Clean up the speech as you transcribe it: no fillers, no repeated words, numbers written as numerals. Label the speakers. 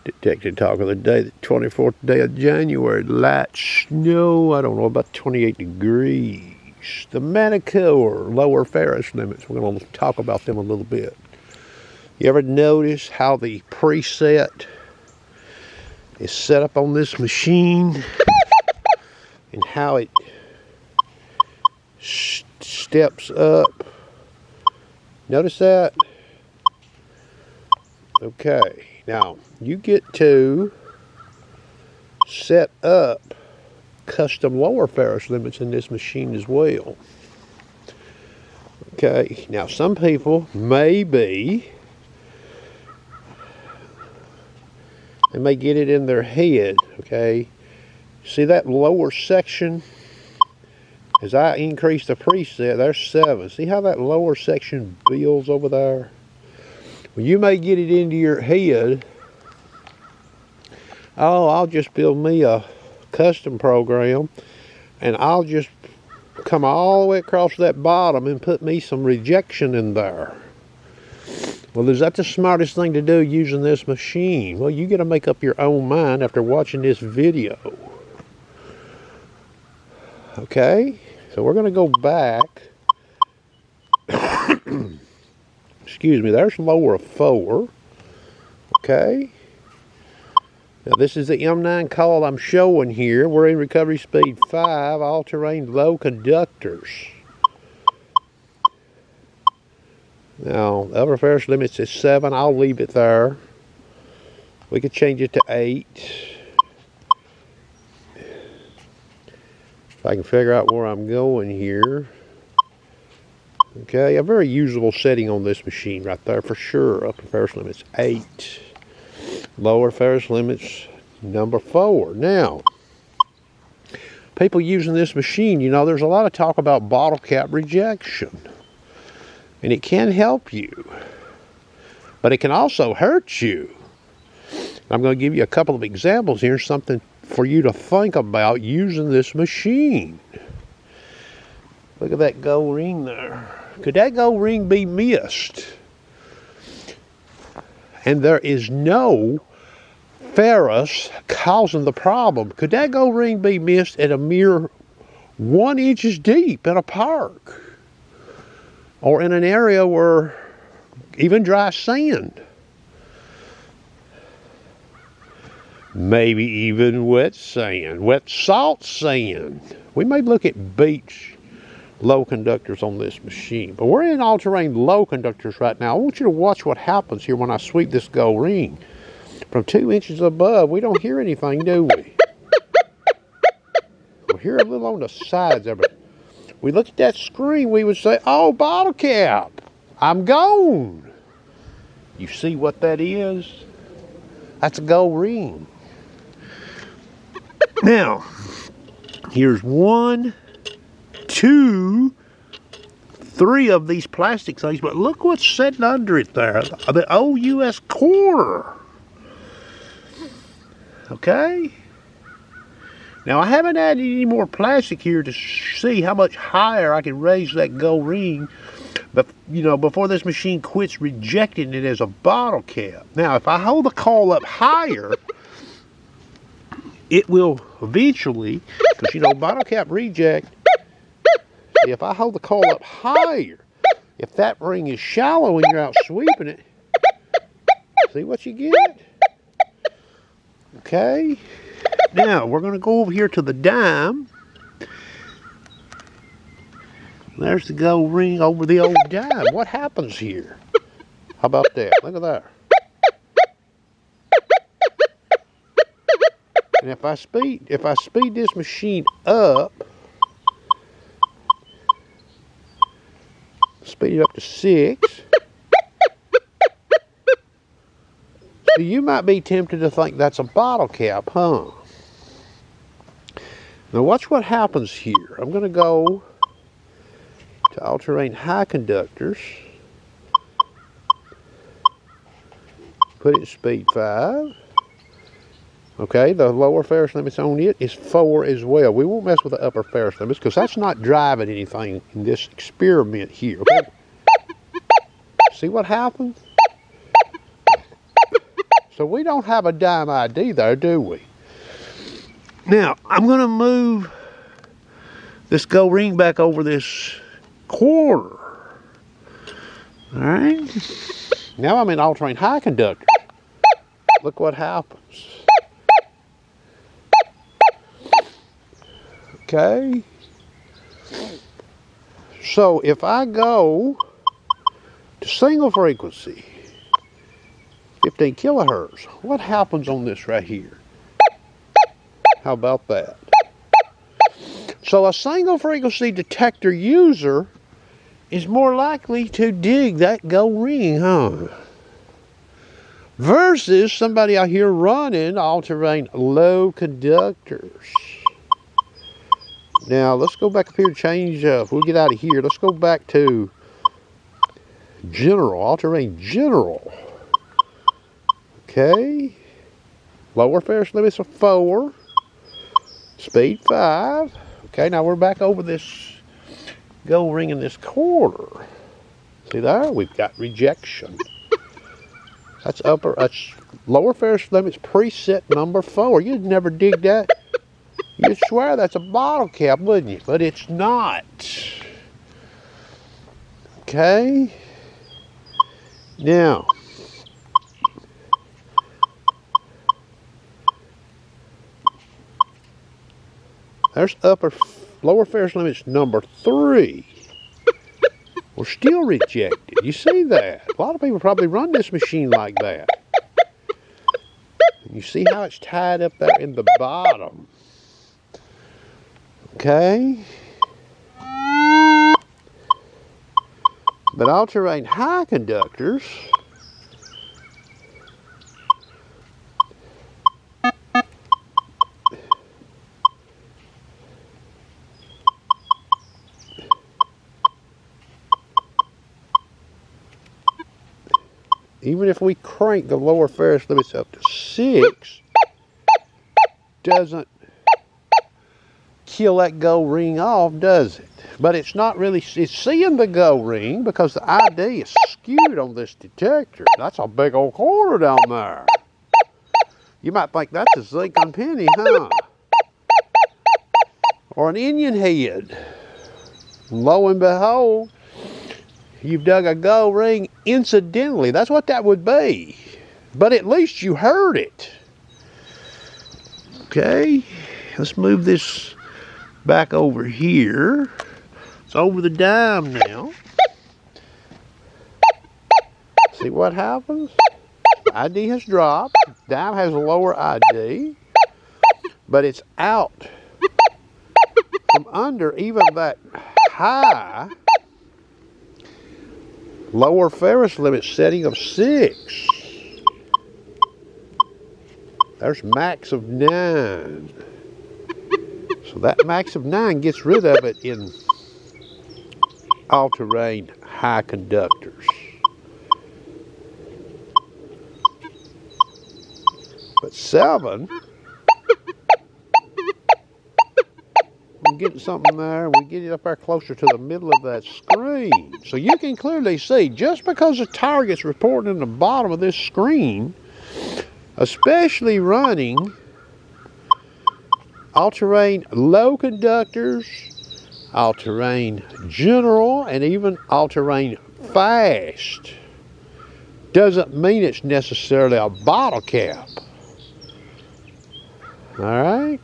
Speaker 1: Detective Talk of the day, the 24th day of January. Light snow, I don't know, about 28 degrees. The Manticore, lower Ferris limits. We're going to talk about them a little bit. You ever notice how the preset is set up on this machine and how it steps up? Notice that? Okay. Now, you get to set up custom lower Ferris limits in this machine as well. Okay, now some people they may get it in their head, okay? See that lower section? As I increase the preset, there's 7. See how that lower section builds over there? Well, you may get it into your head, oh, I'll just build me a custom program and I'll just come all the way across that bottom and put me some rejection in there. Well, is that the smartest thing to do using this machine? Well, you got to make up your own mind after watching this video. Okay, so we're going to go back. Excuse me, there's lower 4. Okay. Now this is the M9 call I'm showing here. We're in recovery speed 5, all-terrain low conductors. Now, the upper Ferris limits is 7. I'll leave it there. We could change it to 8. If I can figure out where I'm going here. Okay, a very usable setting on this machine right there for sure. Upper Ferris limits 8. Lower Ferris limits number 4. Now, people using this machine, you know, there's a lot of talk about bottle cap rejection. And it can help you. But it can also hurt you. I'm going to give you a couple of examples here, something for you to think about using this machine. Look at that gold ring there. Could that gold ring be missed? And there is no ferrous causing the problem. Could that gold ring be missed at a mere 1 inch deep in a park? Or in an area where even dry sand? Maybe even wet sand, wet salt sand. We may look at beach low conductors on this machine, but we're in all-terrain low conductors right now. I want you to watch what happens here when I sweep this gold ring. From 2 inches above, we don't hear anything, do we? We'll hear a little on the sides of it. We look at that screen, we would say, oh, bottle cap, I'm gone. You see what that is? That's a gold ring. Now, here's 1, 2, 3 of these plastic things, but look what's sitting under it there. The old U.S. quarter. Okay? Now, I haven't added any more plastic here to see how much higher I can raise that gold ring, but, you know, before this machine quits rejecting it as a bottle cap. Now, if I hold the coil up higher, it will eventually, because, you know, bottle cap reject, if I hold the coil up higher, if that ring is shallow and you're out sweeping it, see what you get? Okay. Now, we're going to go over here to the dime. There's the gold ring over the old dime. What happens here? How about that? Look at that. And if I speed this machine up, speed it up to 6. So you might be tempted to think that's a bottle cap, huh? Now watch what happens here. I'm going to go to all-terrain high conductors. Put it in speed 5. Okay, the lower Ferris limits on it is 4 as well. We won't mess with the upper Ferris limits because that's not driving anything in this experiment here. Okay? See what happens? So So we don't have a dime ID there, do we? Now, I'm going to move this gold ring back over this quarter. All right. Now I'm in all-terrain high conductor. Look what happens. Okay. So if I go to single frequency, 15 kilohertz, what happens on this right here? How about that? So a single frequency detector user is more likely to dig that gold ring, huh? Versus somebody out here running all-terrain low conductors. Now, let's go back up here and change, we'll get out of here. Let's go back to general, all-terrain general. Okay. Lower Ferris limits of 4. Speed 5. Okay, now we're back over this gold ring in this quarter. See there? We've got rejection. That's lower Ferris limits preset number 4. You'd never dig that. You'd swear that's a bottle cap, wouldn't you? But it's not. Okay. Now, there's lower Ferris limits number 3. We're still rejected. You see that? A lot of people probably run this machine like that. You see how it's tied up there in the bottom. Okay. But all-terrain high conductors even if we crank the lower Ferris limits up to 6, doesn't kill that gold ring off, does it? But it's not really, it's seeing the gold ring because the ID is skewed on this detector. That's a big old quarter down there. You might think that's a zinc penny, huh? Or an Indian head. Lo and behold, you've dug a gold ring incidentally. That's what that would be. But at least you heard it. Okay, let's move this back over here. It's over the dime now. See what happens? The ID has dropped. Dime has a lower ID. But it's out from under even that high lower Ferris limit setting of 6. There's max of 9. So that max of 9 gets rid of it in all-terrain high conductors. But 7, we're getting something there. We get it up there closer to the middle of that screen. So you can clearly see, just because the target's reporting in the bottom of this screen, especially running all-terrain low conductors, all-terrain general, and even all-terrain fast, doesn't mean it's necessarily a bottle cap. All right?